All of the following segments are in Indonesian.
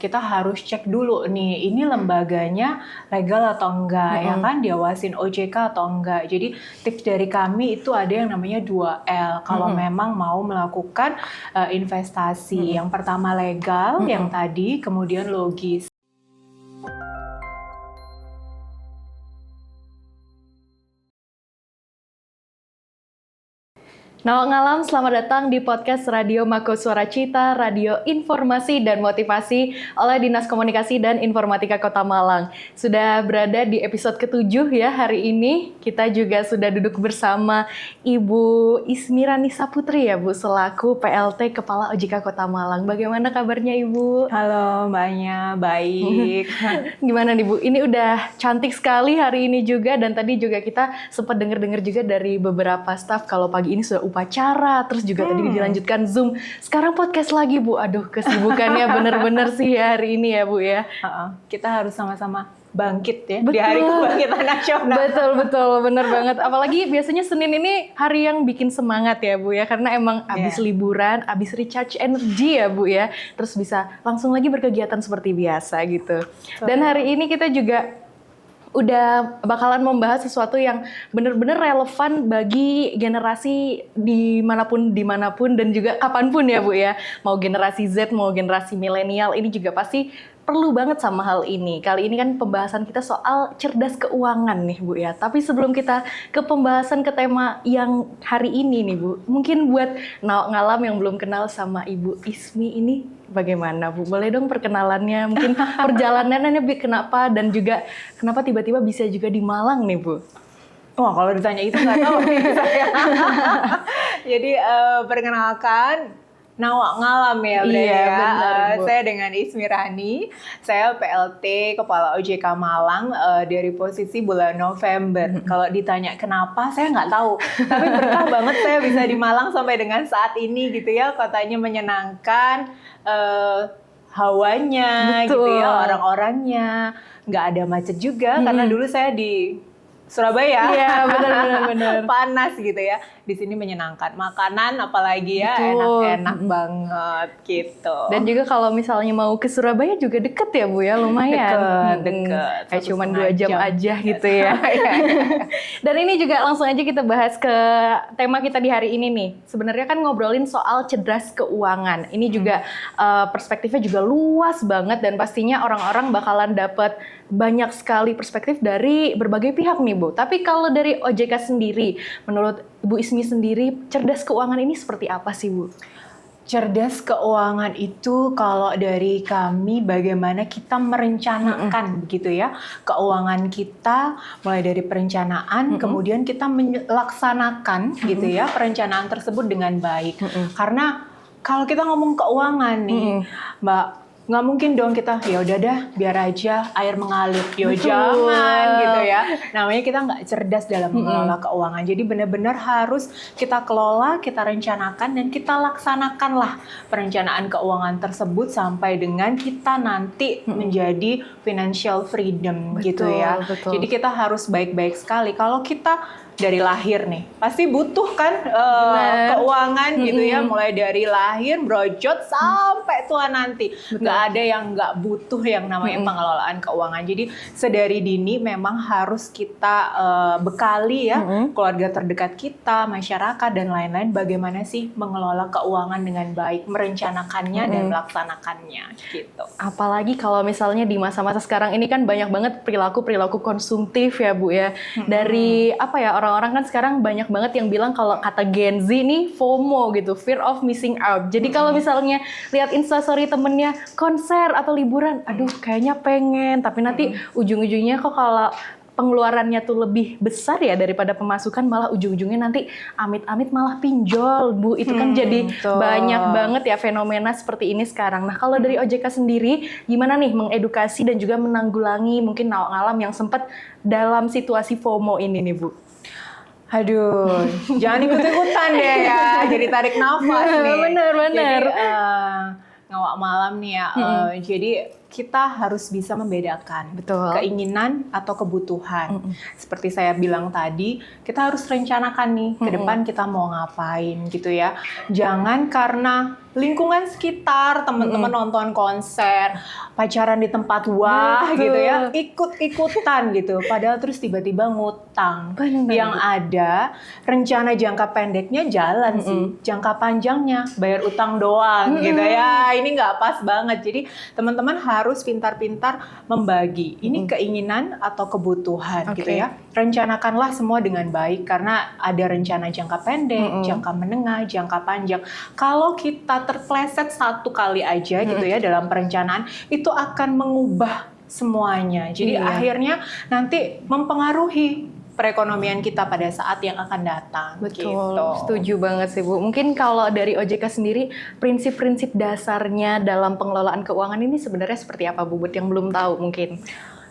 kita harus cek dulu nih, ini lembaganya legal atau enggak, ya kan, diawasin OJK atau enggak. Jadi tips dari kami itu ada yang namanya 2L, kalau memang mau melakukan investasi. Yang pertama legal, yang tadi, kemudian logis. Nawak Ngalam, selamat datang di podcast Radio Mako Suara Cita, radio informasi dan motivasi oleh Dinas Komunikasi dan Informatika Kota Malang. Sudah berada di episode ke-7 ya hari ini. Kita juga sudah duduk bersama Ibu Ismirani Saputri ya Bu, selaku PLT Kepala OJK Kota Malang. Bagaimana kabarnya Ibu? Halo Mbaknya, baik. Gimana nih Bu? Ini udah cantik sekali hari ini juga, dan tadi juga kita sempat dengar-dengar juga dari beberapa staf kalau pagi ini sudah upacara, terus juga tadi dilanjutkan Zoom. Sekarang podcast lagi Bu. Aduh, kesibukannya bener-bener sih ya hari ini ya Bu ya. Kita harus sama-sama bangkit ya. Betul. Di Hari Kebangkitan Nasional. Betul, bener banget. Apalagi biasanya Senin ini hari yang bikin semangat ya Bu ya, karena emang abis liburan, abis recharge energi ya Bu ya, terus bisa langsung lagi berkegiatan seperti biasa gitu. Dan hari ini kita juga udah bakalan membahas sesuatu yang benar-benar relevan bagi generasi dimanapun dan juga kapanpun ya Bu ya. Mau generasi Z, mau generasi milenial, ini juga pasti perlu banget sama hal ini. Kali ini kan pembahasan kita soal cerdas keuangan nih Bu ya. Tapi sebelum kita ke pembahasan ke tema yang hari ini nih Bu, mungkin buat Nawak Ngalam yang belum kenal sama Ibu Ismi ini bagaimana Bu? Boleh dong perkenalannya, mungkin perjalanannya kenapa, dan juga kenapa tiba-tiba bisa juga di Malang nih Bu? Wah, kalau ditanya itu nggak tahu nih saya. Jadi perkenalkan, Nawak Ngalam ya, benar, Bu. Saya dengan Ismirani, saya PLT Kepala OJK Malang dari posisi bulan November. Kalau ditanya kenapa, saya nggak tahu. Tapi berkah banget saya bisa di Malang sampai dengan saat ini gitu ya. Kotanya menyenangkan, hawanya gitu ya, orang-orangnya. Nggak ada macet juga, karena dulu saya di Surabaya. Iya, benar. Panas gitu ya. Di sini menyenangkan. Makanan apalagi ya, Betul. enak-enak banget gitu. Dan juga kalau misalnya mau ke Surabaya juga deket ya Bu ya, lumayan. Deket. Kayak cuma 2 jam aja gitu ya. Dan ini juga langsung aja kita bahas ke tema kita di hari ini nih. Sebenarnya kan ngobrolin soal cerdas keuangan. Ini juga perspektifnya juga luas banget, dan pastinya orang-orang bakalan dapat banyak sekali perspektif dari berbagai pihak nih Bu. Tapi kalau dari OJK sendiri, menurut Ibu Ismi sendiri, cerdas keuangan ini seperti apa sih Bu? Cerdas keuangan itu kalau dari kami bagaimana kita merencanakan begitu ya keuangan kita, mulai dari perencanaan, kemudian kita melaksanakan gitu ya perencanaan tersebut dengan baik. Karena kalau kita ngomong keuangan nih, Mbak, nggak mungkin dong kita ya udah dah biar aja air mengalir, jangan gitu ya. Namanya kita nggak cerdas dalam mengelola keuangan. Jadi benar-benar harus kita kelola, kita rencanakan, dan kita laksanakanlah perencanaan keuangan tersebut sampai dengan kita nanti menjadi financial freedom gitu ya. Betul. Jadi kita harus baik-baik sekali. Kalau kita dari lahir nih pasti butuh kan keuangan gitu ya, mulai dari lahir brojot sampai tua nanti. Nggak ada yang nggak butuh yang namanya pengelolaan keuangan. Jadi sedari dini memang harus kita bekali ya keluarga terdekat kita, masyarakat dan lain-lain bagaimana sih mengelola keuangan dengan baik, merencanakannya dan melaksanakannya gitu. Apalagi kalau misalnya di masa-masa sekarang ini kan banyak banget perilaku konsumtif ya Bu ya. Dari apa ya, orang-orang kan sekarang banyak banget yang bilang kalau kata Gen Z nih FOMO gitu, fear of missing out. Jadi kalau misalnya lihat instastory temennya konser atau liburan, aduh kayaknya pengen, tapi nanti ujung-ujungnya kok kalau pengeluarannya tuh lebih besar ya daripada pemasukan, malah ujung-ujungnya nanti amit-amit malah pinjol Bu. Itu kan jadi banyak banget ya fenomena seperti ini sekarang. Nah kalau dari OJK sendiri gimana nih mengedukasi dan juga menanggulangi mungkin Nawak Ngalam yang sempat dalam situasi FOMO ini nih Bu? Aduh, jangan ikut-ikutan deh ya, jadi tarik nafas nih. Bener. Jadi Nawak Malam nih ya, jadi kita harus bisa membedakan Betul. keinginan atau kebutuhan. Seperti saya bilang tadi, kita harus rencanakan nih ke depan kita mau ngapain gitu ya. Jangan karena lingkungan sekitar, teman-teman nonton konser, pacaran di tempat wah gitu ya, ikut-ikutan gitu. Padahal terus tiba-tiba ngutang. Benar. Yang ada rencana jangka pendeknya jalan sih, jangka panjangnya bayar utang doang gitu ya. Ini nggak pas banget. Jadi teman-teman harus pintar-pintar membagi. Ini keinginan atau kebutuhan gitu ya. Rencanakanlah semua dengan baik karena ada rencana jangka pendek, jangka menengah, jangka panjang. Kalau kita terpleset satu kali aja gitu ya dalam perencanaan, itu akan mengubah semuanya. Jadi akhirnya nanti mempengaruhi perekonomian kita pada saat yang akan datang. Betul, gitu. setuju banget sih Bu. Mungkin kalau dari OJK sendiri, prinsip-prinsip dasarnya dalam pengelolaan keuangan ini sebenarnya seperti apa Bu? Buat yang belum tahu mungkin.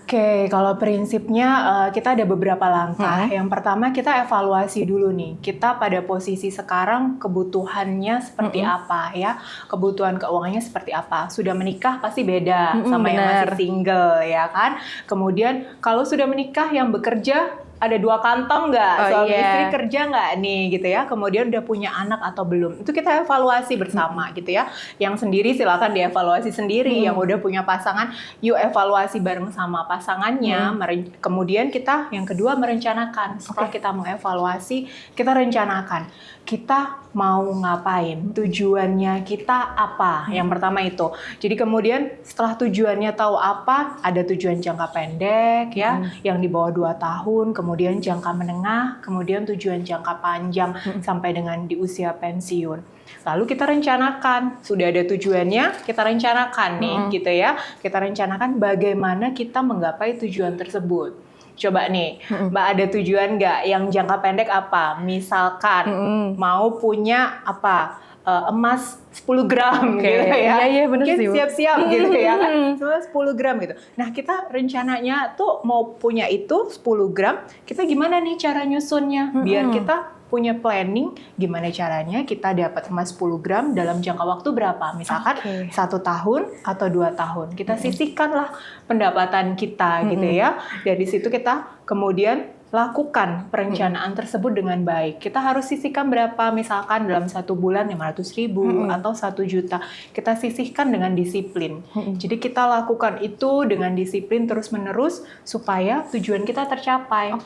Oke, kalau prinsipnya kita ada beberapa langkah. Yang pertama kita evaluasi dulu nih, kita pada posisi sekarang kebutuhannya seperti apa ya, kebutuhan keuangannya seperti apa. Sudah menikah pasti beda sama yang masih single ya kan. Kemudian kalau sudah menikah yang bekerja, ada 2 kantong nggak? Suami istri kerja nggak nih gitu ya. Kemudian udah punya anak atau belum? Itu kita evaluasi bersama gitu ya. Yang sendiri silakan dievaluasi sendiri. Yang udah punya pasangan, yuk evaluasi bareng sama pasangannya. Kemudian kita yang kedua merencanakan. Setelah kita mengevaluasi, kita rencanakan. Kita mau ngapain? Tujuannya kita apa? Yang pertama itu. Jadi kemudian setelah tujuannya tahu apa, ada tujuan jangka pendek ya, yang di bawah 2 tahun, kemudian jangka menengah, kemudian tujuan jangka panjang sampai dengan di usia pensiun. Lalu kita rencanakan, sudah ada tujuannya, kita rencanakan nih gitu ya. Kita rencanakan bagaimana kita menggapai tujuan tersebut. Coba nih, Mbak ada tujuan nggak yang jangka pendek apa? Misalkan mau punya apa? Emas 10 gram gitu ya. Iya benar sih. Mungkin siap-siap gitu ya kan. 10 gram gitu. Nah kita rencananya tuh mau punya itu 10 gram, kita gimana nih cara nyusunnya? Biar kita punya planning gimana caranya kita dapat emas 10 gram dalam jangka waktu berapa. Misalkan 1 tahun atau 2 tahun. Kita sisihkanlah pendapatan kita gitu ya. Dari situ kita kemudian lakukan perencanaan tersebut dengan baik. Kita harus sisihkan berapa, misalkan dalam 1 bulan 500.000 atau 1 juta. Kita sisihkan dengan disiplin. Jadi kita lakukan itu dengan disiplin terus-menerus supaya tujuan kita tercapai.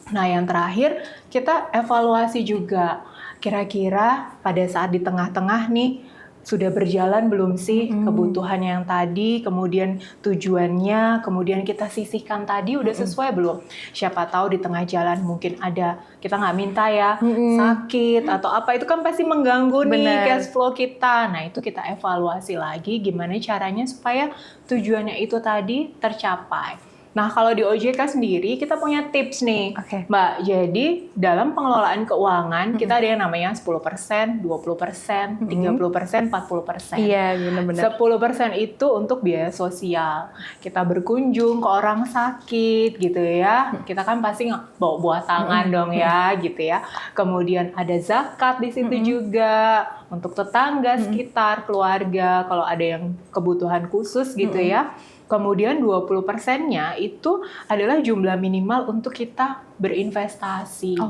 Nah yang terakhir, kita evaluasi juga. Kira-kira pada saat di tengah-tengah nih, sudah berjalan belum sih kebutuhan yang tadi, kemudian tujuannya, kemudian kita sisihkan tadi udah sesuai belum? Siapa tahu di tengah jalan mungkin ada, kita nggak minta ya, sakit atau apa, itu kan pasti mengganggu nih cash flow kita. Nah itu kita evaluasi lagi gimana caranya supaya tujuannya itu tadi tercapai. Nah, kalau di OJK sendiri, kita punya tips nih, Mbak. Jadi, dalam pengelolaan keuangan, kita ada yang namanya 10%, 20%, 30%, 40%. Iya, benar-benar. 10% itu untuk biaya sosial. Kita berkunjung ke orang sakit, gitu ya. Kita kan pasti bawa tangan dong ya, gitu ya. Kemudian ada zakat di situ juga, untuk tetangga sekitar, keluarga, kalau ada yang kebutuhan khusus gitu ya. Kemudian 20%-nya itu adalah jumlah minimal untuk kita berinvestasi.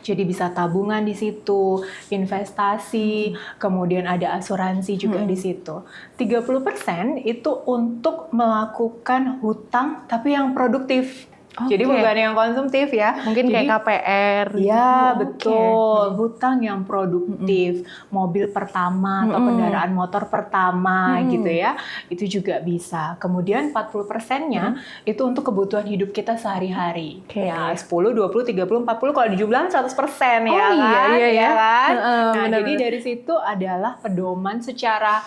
Jadi bisa tabungan di situ, investasi, kemudian ada asuransi juga di situ. 30% itu untuk melakukan hutang tapi yang produktif. Jadi bukan yang konsumtif ya. Mungkin kayak KPR. Iya, betul. Hutang yang produktif. Mobil pertama atau kendaraan motor pertama gitu ya. Itu juga bisa. Kemudian 40%-nya itu untuk kebutuhan hidup kita sehari-hari. Ya, 10, 20, 30, 40 kalau dijumlahin 100% ya kan? Iya kan? Nah, jadi dari situ adalah pedoman secara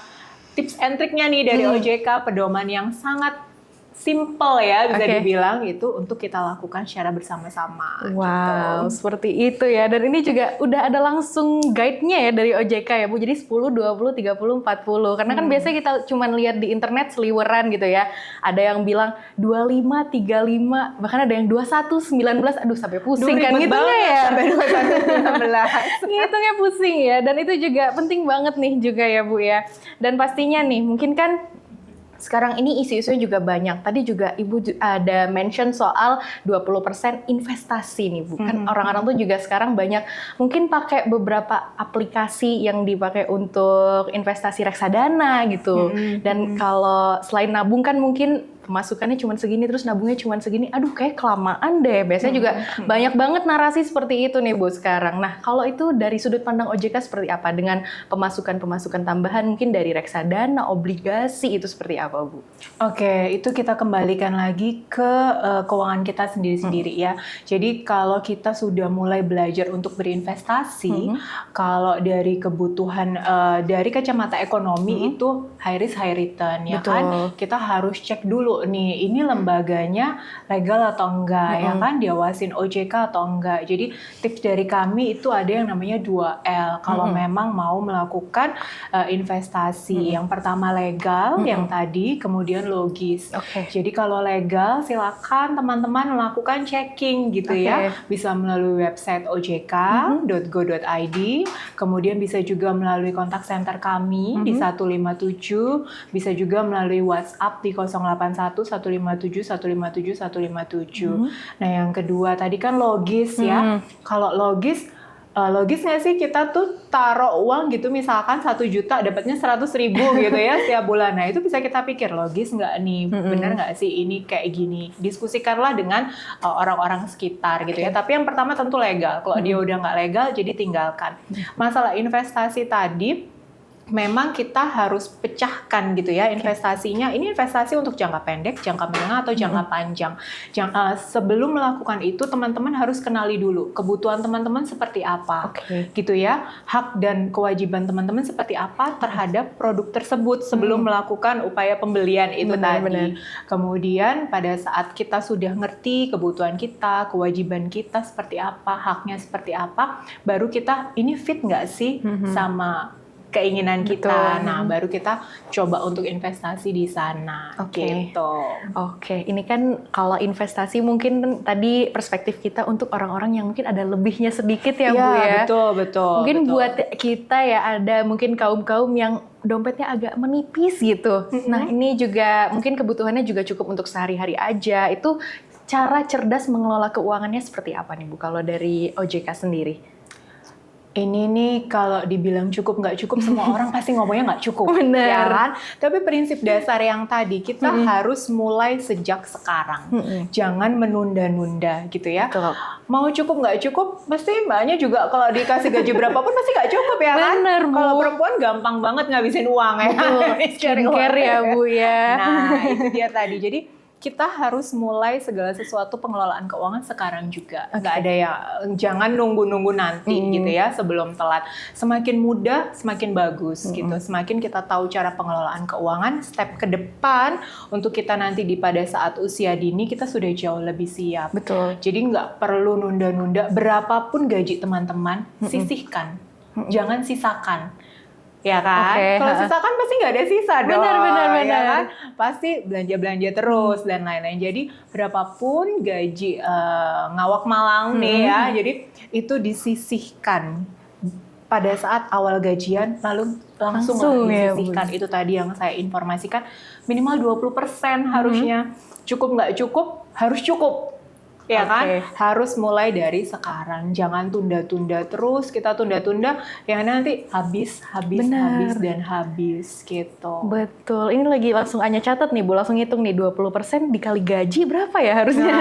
tips and triknya nih dari OJK, pedoman yang sangat simple ya bisa dibilang itu untuk kita lakukan secara bersama-sama. Wow, seperti itu ya. Dan ini juga udah ada langsung guide-nya ya dari OJK ya Bu. Jadi 10, 20, 30, 40. Karena kan biasanya kita cuma lihat di internet seliweran gitu ya. Ada yang bilang 25, 35, bahkan ada yang 21, 19. Aduh sampai pusing kan ngitungnya ya. Sampai 21, 19. Ngitungnya pusing ya. Dan itu juga penting banget nih juga ya Bu ya. Dan pastinya nih mungkin kan sekarang ini isu-isunya juga banyak. Tadi juga Ibu ada mention soal 20% investasi nih Bu. Kan orang-orang tuh juga sekarang banyak mungkin pakai beberapa aplikasi yang dipakai untuk investasi reksadana gitu. Dan kalau selain nabung kan mungkin pemasukannya cuma segini, terus nabungnya cuma segini. Aduh, kayak kelamaan deh. Biasanya juga banyak banget narasi seperti itu nih Bu sekarang. Nah, kalau itu dari sudut pandang OJK seperti apa? Dengan pemasukan-pemasukan tambahan mungkin dari reksadana, obligasi, itu seperti apa Bu? Oke, itu kita kembalikan lagi ke keuangan kita sendiri-sendiri ya. Jadi kalau kita sudah mulai belajar untuk berinvestasi, kalau dari kebutuhan dari kacamata ekonomi itu high risk high return ya kan. Kita harus cek dulu nih, ini lembaganya legal atau enggak ya kan, diawasin OJK atau enggak. Jadi tips dari kami itu ada yang namanya 2L kalau memang mau melakukan investasi. Yang pertama legal, yang tadi, kemudian logis. Jadi kalau legal silakan teman-teman melakukan checking gitu ya. Bisa melalui website ojk.go.id, kemudian bisa juga melalui kontak center kami di 157, bisa juga melalui WhatsApp di 081 157 157 157. Nah, yang kedua tadi kan logis ya. Kalau logis nggak sih kita tuh taruh uang gitu misalkan 1 juta dapatnya 100.000 gitu ya setiap bulan. Nah, itu bisa kita pikir logis nggak nih, benar nggak sih ini kayak gini. Diskusikanlah dengan orang-orang sekitar gitu ya. Tapi yang pertama tentu legal. Kalau dia udah nggak legal jadi tinggalkan. Masalah investasi tadi memang kita harus pecahkan gitu ya investasinya. Ini investasi untuk jangka pendek, jangka menengah, atau jangka panjang. Sebelum melakukan itu, teman-teman harus kenali dulu kebutuhan teman-teman seperti apa, gitu ya. Hak dan kewajiban teman-teman seperti apa terhadap produk tersebut sebelum melakukan upaya pembelian itu tadi. Kemudian pada saat kita sudah ngerti kebutuhan kita, kewajiban kita seperti apa, haknya seperti apa, baru kita ini fit nggak sih sama keinginan kita. Nah, baru kita coba untuk investasi di sana. Gitu. Ini kan kalau investasi mungkin tadi perspektif kita untuk orang-orang yang mungkin ada lebihnya sedikit ya Bu ya. Betul. Mungkin buat kita ya ada mungkin kaum-kaum yang dompetnya agak menipis gitu. Nah, ini juga mungkin kebutuhannya juga cukup untuk sehari-hari aja. Itu cara cerdas mengelola keuangannya seperti apa nih Bu kalau dari OJK sendiri? Ini nih kalau dibilang cukup nggak cukup, semua orang pasti ngomongnya nggak cukup. Benar. Ya kan? Tapi prinsip dasar yang tadi, kita harus mulai sejak sekarang. Jangan menunda-nunda gitu ya. Betul. Mau cukup nggak cukup, pasti mbaknya juga kalau dikasih gaji berapapun pasti nggak cukup ya kan? Bener, Bu. Kalau perempuan gampang banget ngabisin uang ya. Skincare ya Bu ya. Nah, itu dia tadi. Jadi kita harus mulai segala sesuatu pengelolaan keuangan sekarang juga. Nggak ada ya, jangan nunggu-nunggu nanti gitu ya sebelum telat. Semakin mudah, semakin bagus gitu. Semakin kita tahu cara pengelolaan keuangan, step ke depan untuk kita nanti pada saat usia dini kita sudah jauh lebih siap. Betul. Jadi nggak perlu nunda-nunda. Berapapun gaji teman-teman, sisihkan. Jangan sisakan. Ya kan? Kalau sisa kan pasti nggak ada sisa dong. Benar. Ya kan? Pasti belanja-belanja terus dan lain-lain. Jadi berapapun gaji ngawak malang nih ya, jadi itu disisihkan pada saat awal gajian, lalu langsung disisihkan. Itu tadi yang saya informasikan, minimal 20% harusnya. Cukup nggak cukup, harus cukup. Ya kan? Harus mulai dari sekarang. Jangan tunda-tunda terus. Kita tunda-tunda yang nanti habis gitu. Betul. Ini lagi langsung Anya catat nih Bu, langsung hitung nih 20% dikali gaji berapa ya harusnya?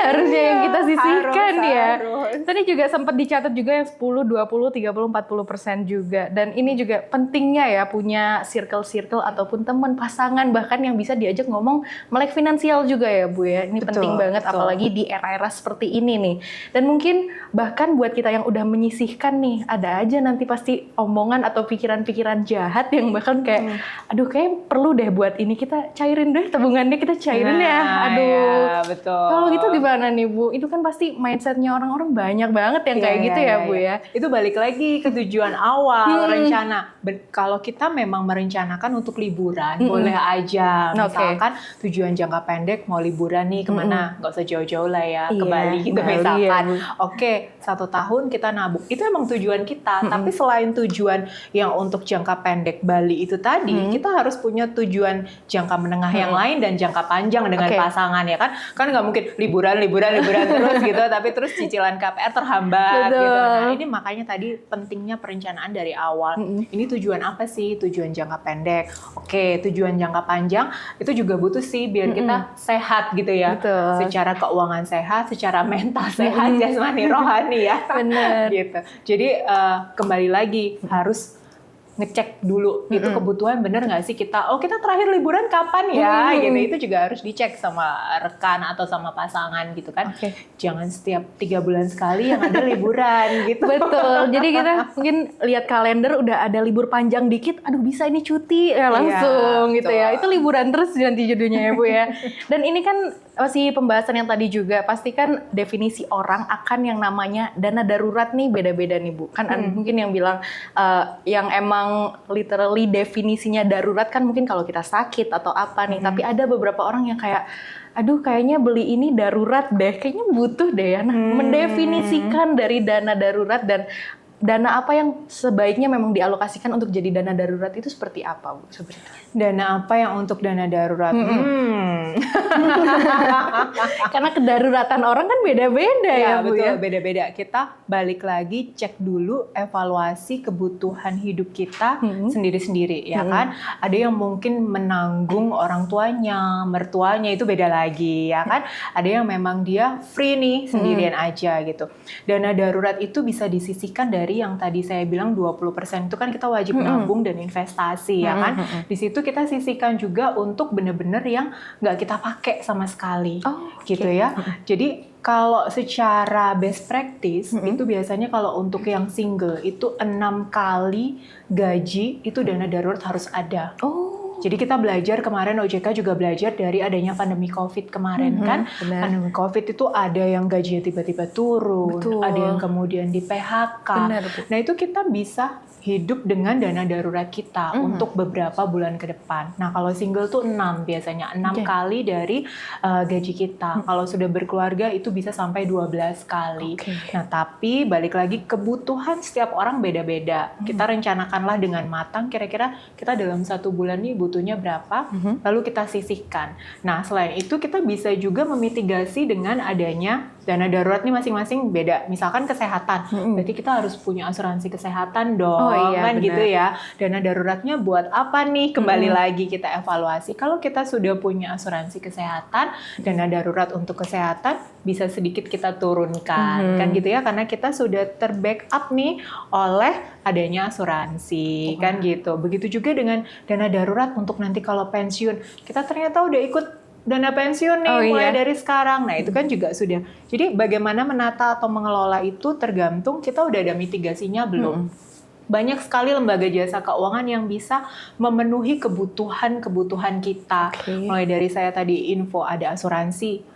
Harusnya yang kita sisihkan ya. Tadi juga sempat dicatat juga yang 10, 20, 30, 40% juga. Dan ini juga pentingnya ya punya circle-circle ataupun teman, pasangan bahkan yang bisa diajak ngomong melek finansial juga ya Bu ya. Ini penting banget apalagi di era seperti ini nih. Dan mungkin bahkan buat kita yang udah menyisihkan nih, ada aja nanti pasti omongan atau pikiran-pikiran jahat yang bahkan kayak aduh kayak perlu deh buat ini kita cairin deh tabungannya, kita cairin ya. Aduh. Ya, betul. Kalau gitu gimana nih Bu? Itu kan pasti mindsetnya orang-orang banyak banget yang kayak gitu ya Bu ya. Itu balik lagi ke tujuan awal rencana. Kalau kita memang merencanakan untuk liburan, boleh aja. Misalkan tujuan jangka pendek mau liburan nih kemana? Nggak usah jauh-jauh lah ya. ya ke Iya, Bali gitu Bali misalkan. ya, Bu. Oke, 1 tahun kita nabung. Itu emang tujuan kita. Tapi selain tujuan yang untuk jangka pendek Bali itu tadi, kita harus punya tujuan jangka menengah yang lain dan jangka panjang dengan Oke. pasangan ya kan. Kan nggak mungkin liburan terus gitu, tapi terus cicilan KPR terhambat Betul. gitu. Nah, ini makanya tadi pentingnya perencanaan dari awal. Ini tujuan apa sih? Tujuan jangka pendek. Oke, tujuan jangka panjang itu juga butuh sih biar kita sehat gitu ya. Betul. Secara keuangan sehat, secara mental sehat, jasmani rohani ya. Bener. Gitu. Jadi kembali lagi harus ngecek dulu itu kebutuhan bener nggak sih kita. Oh, kita terakhir liburan kapan ya? Gitu. Itu juga harus dicek sama rekan atau sama pasangan gitu kan. Oke. Jangan setiap 3 bulan sekali yang ada liburan gitu. Betul. Jadi kita mungkin lihat kalender udah ada libur panjang dikit, aduh bisa ini cuti ya langsung gitu ya. Itu liburan terus nanti judulnya ya Bu ya. Dan ini kan masih pembahasan yang tadi juga, pastikan definisi orang akan yang namanya dana darurat nih beda-beda nih Bu. Kan ada mungkin yang bilang yang emang literally definisinya darurat kan mungkin kalau kita sakit atau apa nih. Tapi ada beberapa orang yang kayak aduh kayaknya beli ini darurat deh, kayaknya butuh deh ya. Nah, mendefinisikan dari dana darurat dan dana apa yang sebaiknya memang dialokasikan untuk jadi dana darurat itu seperti apa Bu sebenarnya? Dana apa yang untuk dana darurat? Karena kedaruratan orang kan beda-beda ya Bu betul, ya. beda-beda. Kita balik lagi cek dulu evaluasi kebutuhan hidup kita sendiri-sendiri ya kan. Ada yang mungkin menanggung orang tuanya, mertuanya, itu beda lagi ya kan. Ada yang memang dia free nih sendirian aja gitu. Dana darurat itu bisa disisihkan dari yang tadi saya bilang 20% itu kan kita wajib nabung dan investasi ya kan. Di situ kita sisihkan juga untuk bener-bener yang nggak kita pakai sama sekali gitu ya. Jadi kalau secara best practice itu biasanya kalau untuk yang single itu 6 kali gaji itu dana darurat harus ada. Jadi kita belajar kemarin OJK juga belajar dari adanya pandemi COVID kemarin kan. Benar. Pandemi COVID itu ada yang gajinya tiba-tiba turun, ada yang kemudian di PHK. Benar, Bu. Nah itu kita bisa hidup dengan dana darurat kita untuk beberapa bulan ke depan. Nah kalau single tuh 6 biasanya, 6 kali dari gaji kita. Kalau sudah berkeluarga itu bisa sampai 12 kali. Nah tapi balik lagi kebutuhan setiap orang beda-beda. Kita rencanakanlah dengan matang kira-kira kita dalam 1 bulan nih butuhnya berapa, lalu kita sisihkan. Nah selain itu kita bisa juga memitigasi dengan adanya dana darurat nih masing-masing beda. Misalkan kesehatan, berarti kita harus punya asuransi kesehatan dong, kan benar. gitu ya. Dana daruratnya buat apa nih? Kembali lagi kita evaluasi. Kalau kita sudah punya asuransi kesehatan, dana darurat untuk kesehatan bisa sedikit kita turunkan, kan gitu ya, karena kita sudah terbackup nih oleh adanya asuransi, kan gitu. Begitu juga dengan dana darurat untuk nanti kalau pensiun, kita ternyata udah ikut dana pensiun nih mulai dari sekarang. Nah itu kan juga sudah. Jadi bagaimana menata atau mengelola itu tergantung kita udah ada mitigasinya belum. Banyak sekali lembaga jasa keuangan yang bisa memenuhi kebutuhan-kebutuhan kita. Mulai dari saya tadi info ada asuransi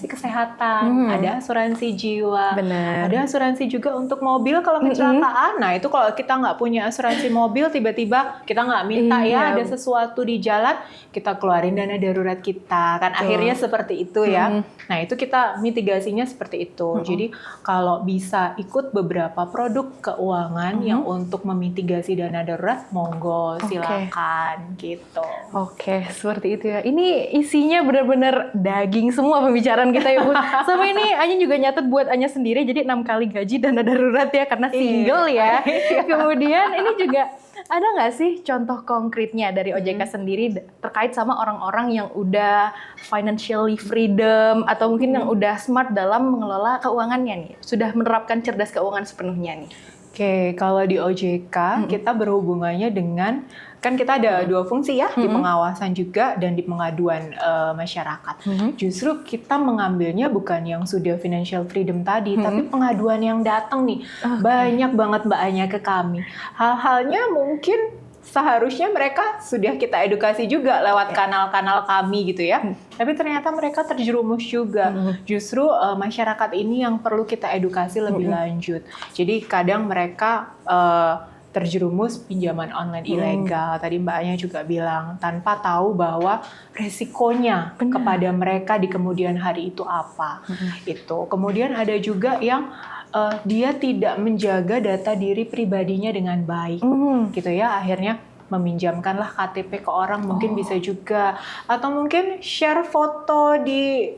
kesehatan, ada asuransi jiwa, ada asuransi juga untuk mobil kalau kecelakaan. Nah itu kalau kita nggak punya asuransi mobil, tiba-tiba kita nggak minta ada sesuatu di jalan, kita keluarin dana darurat kita, kan akhirnya seperti itu ya. Nah itu kita mitigasinya seperti itu. Jadi kalau bisa ikut beberapa produk keuangan yang untuk memitigasi dana darurat, monggo silakan gitu. Oke, seperti itu ya. Ini isinya benar-benar daging semua pembicaraan kita ya Bu. Sama ini Anya juga nyatet buat Anya sendiri, jadi 6 kali gaji dana darurat ya, karena single ya. Kemudian ini juga ada nggak sih contoh konkretnya dari OJK sendiri terkait sama orang-orang yang udah financially freedom atau mungkin yang udah smart dalam mengelola keuangannya nih, sudah menerapkan cerdas keuangan sepenuhnya nih? Oke, kalau di OJK kita berhubungannya dengan, kan kita ada 2 fungsi ya, di pengawasan juga dan di pengaduan masyarakat. Justru kita mengambilnya bukan yang sudah financial freedom tadi, tapi pengaduan yang datang nih. Banyak banget Mbak Anya ke kami. Hal-halnya mungkin seharusnya mereka sudah kita edukasi juga lewat kanal-kanal kami gitu ya. Tapi ternyata mereka terjerumus juga. Justru masyarakat ini yang perlu kita edukasi lebih lanjut. Jadi kadang mereka terjerumus pinjaman online ilegal. Tadi Mbaknya juga bilang tanpa tahu bahwa resikonya kepada mereka di kemudian hari itu apa. Itu. Kemudian ada juga yang dia tidak menjaga data diri pribadinya dengan baik, gitu ya. Akhirnya meminjamkanlah KTP ke orang, mungkin bisa juga, atau mungkin share foto di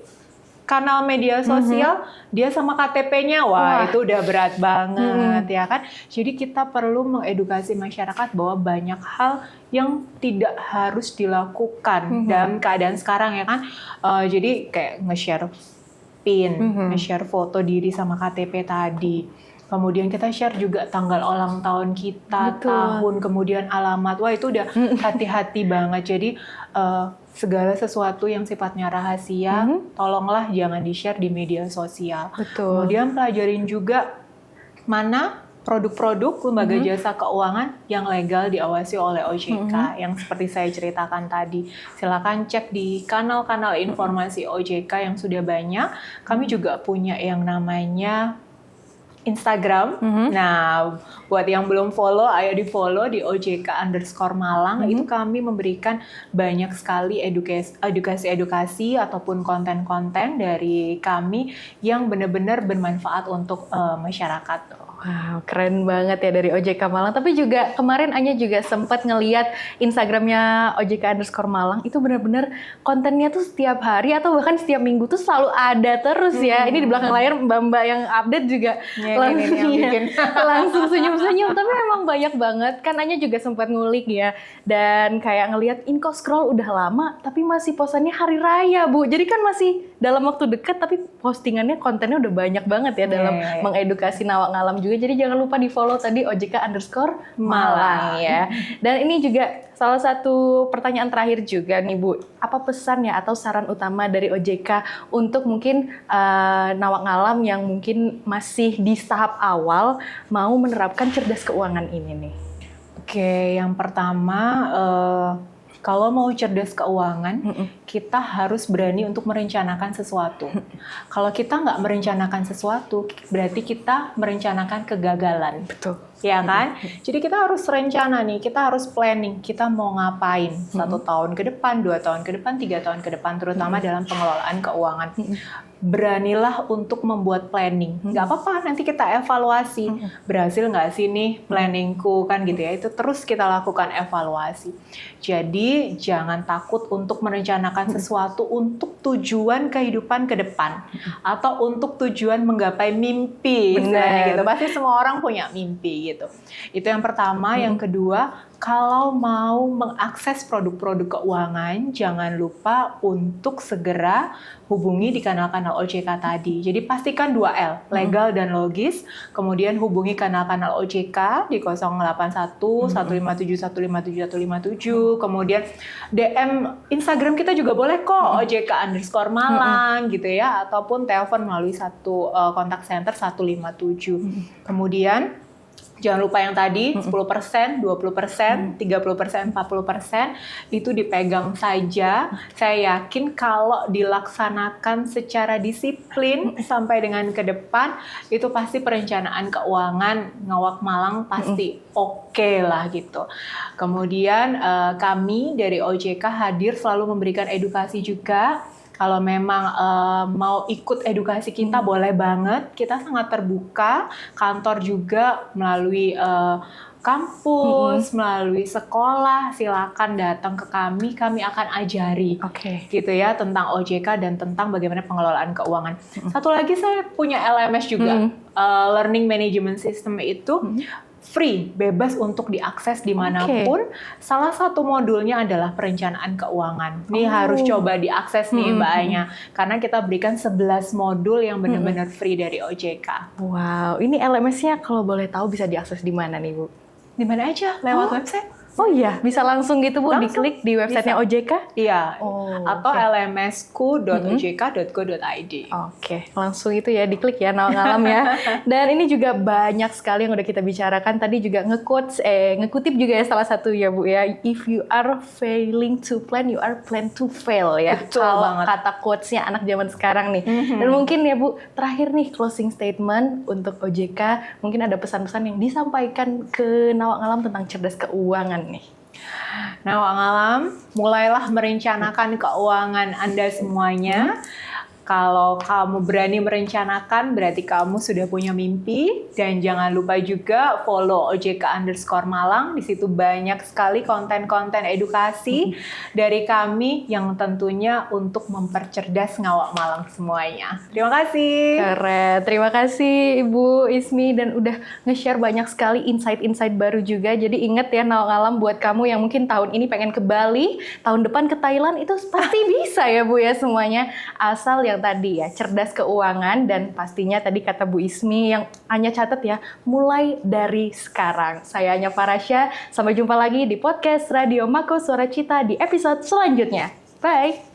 kanal media sosial, dia sama KTP-nya, wah itu udah berat banget ya kan. Jadi kita perlu mengedukasi masyarakat bahwa banyak hal yang tidak harus dilakukan dalam keadaan sekarang ya kan. Jadi kayak nge-share PIN, nge-share foto diri sama KTP tadi. Kemudian kita share juga tanggal ulang tahun kita, tahun, kemudian alamat. Wah itu udah hati-hati banget. Jadi segala sesuatu yang sifatnya rahasia, tolonglah jangan di-share di media sosial. Kemudian pelajarin juga mana produk-produk lembaga jasa keuangan yang legal diawasi oleh OJK, yang seperti saya ceritakan tadi. Silakan cek di kanal-kanal informasi OJK yang sudah banyak. Kami juga punya yang namanya Instagram. Nah, buat yang belum follow, ayo di follow di OJK_Malang. Itu kami memberikan banyak sekali edukasi ataupun konten-konten dari kami yang benar-benar bermanfaat untuk masyarakat. Wow, keren banget ya dari OJK Malang. Tapi juga kemarin Anya juga sempat ngeliat Instagramnya OJK_Malang. Itu benar-benar kontennya tuh setiap hari atau bahkan setiap minggu tuh selalu ada terus ya. Ini di belakang layar mbak-mbak yang update juga langsung senyum-senyum. Tapi emang banyak banget. Kan Anya juga sempat ngulik ya. Dan kayak ngeliat Inko Scroll udah lama tapi masih postannya hari raya, Bu. Jadi kan masih dalam waktu dekat tapi postingannya kontennya udah banyak banget ya dalam mengedukasi nawak ngalam juga. Jadi jangan lupa di follow tadi OJK_Malang ya. Dan ini juga salah satu pertanyaan terakhir juga nih Bu. Apa pesan ya atau saran utama dari OJK untuk mungkin nawak ngalam yang mungkin masih di tahap awal mau menerapkan cerdas keuangan ini nih? Oke, yang pertama kalau mau cerdas keuangan, kita harus berani untuk merencanakan sesuatu. Kalau kita nggak merencanakan sesuatu, berarti kita merencanakan kegagalan. Betul. Ya kan? Jadi kita harus rencana nih, kita harus planning, kita mau ngapain 1 tahun ke depan, 2 tahun ke depan, 3 tahun ke depan, terutama dalam pengelolaan keuangan. Beranilah untuk membuat planning. Nggak apa-apa, nanti kita evaluasi. Berhasil nggak sih nih planningku, kan gitu ya. Itu terus kita lakukan evaluasi. Jadi jangan takut untuk merencanakan sesuatu untuk tujuan kehidupan ke depan. Atau untuk tujuan menggapai mimpi. Gitu. Pasti semua orang punya mimpi gitu. Itu yang pertama. Yang kedua, kalau mau mengakses produk-produk keuangan, jangan lupa untuk segera hubungi di kanal-kanal OJK tadi. Jadi pastikan 2L, legal dan logis. Kemudian hubungi kanal-kanal OJK di 081 157 157 157. Kemudian DM Instagram kita juga boleh kok, OJK_Malang gitu ya. Ataupun telepon melalui satu kontak center 157. Kemudian jangan lupa yang tadi 10%, 20%, 30%, 40% itu dipegang saja. Saya yakin kalau dilaksanakan secara disiplin sampai dengan ke depan, itu pasti perencanaan keuangan Nawak Malang pasti oke lah gitu. Kemudian kami dari OJK hadir selalu memberikan edukasi juga. Kalau memang mau ikut edukasi kita boleh banget, kita sangat terbuka, kantor juga melalui kampus, melalui sekolah, silakan datang ke kami akan ajari gitu ya tentang OJK dan tentang bagaimana pengelolaan keuangan. Satu lagi saya punya LMS juga, Learning Management System itu free, bebas untuk diakses dimanapun. Salah satu modulnya adalah perencanaan keuangan. Ini harus coba diakses nih Mbak Anya, karena kita berikan 11 modul yang benar-benar free dari OJK. Wow, ini LMS-nya kalau boleh tahu bisa diakses di mana nih Bu? Di mana aja, lewat website. Oh iya, bisa langsung gitu Bu, Langsung, diklik di websitenya OJK? Iya, Oh, atau oke. lmsku.ojk.go.id. Oke, langsung itu ya diklik ya Nawang Alam ya. Dan ini juga banyak sekali yang udah kita bicarakan. Tadi juga ngekutip juga ya salah satu ya Bu ya. If you are failing to plan, you are plan to fail ya. Betul Kalau banget. kata quotes-nya anak zaman sekarang nih. Dan mungkin ya Bu, terakhir nih closing statement untuk OJK. Mungkin ada pesan-pesan yang disampaikan ke Nawang Alam tentang cerdas keuangan nih. Nawang Alam, mulailah merencanakan keuangan Anda semuanya. Kalau kamu berani merencanakan, berarti kamu sudah punya mimpi. Dan jangan lupa juga follow OJK_Malang. Di situ banyak sekali konten-konten edukasi dari kami yang tentunya untuk mempercerdas ngawak Malang semuanya. Terima kasih. Keren, terima kasih Ibu Ismi dan udah nge-share banyak sekali insight-insight baru juga. Jadi inget ya Nawang Alam buat kamu yang mungkin tahun ini pengen ke Bali, tahun depan ke Thailand, itu pasti bisa ya Bu ya semuanya. Asal yang tadi ya, cerdas keuangan dan pastinya tadi kata Bu Ismi yang hanya catat ya, mulai dari sekarang. Saya Anya Farasya, sampai jumpa lagi di podcast Radio Mako Suara Cita di episode selanjutnya. Bye!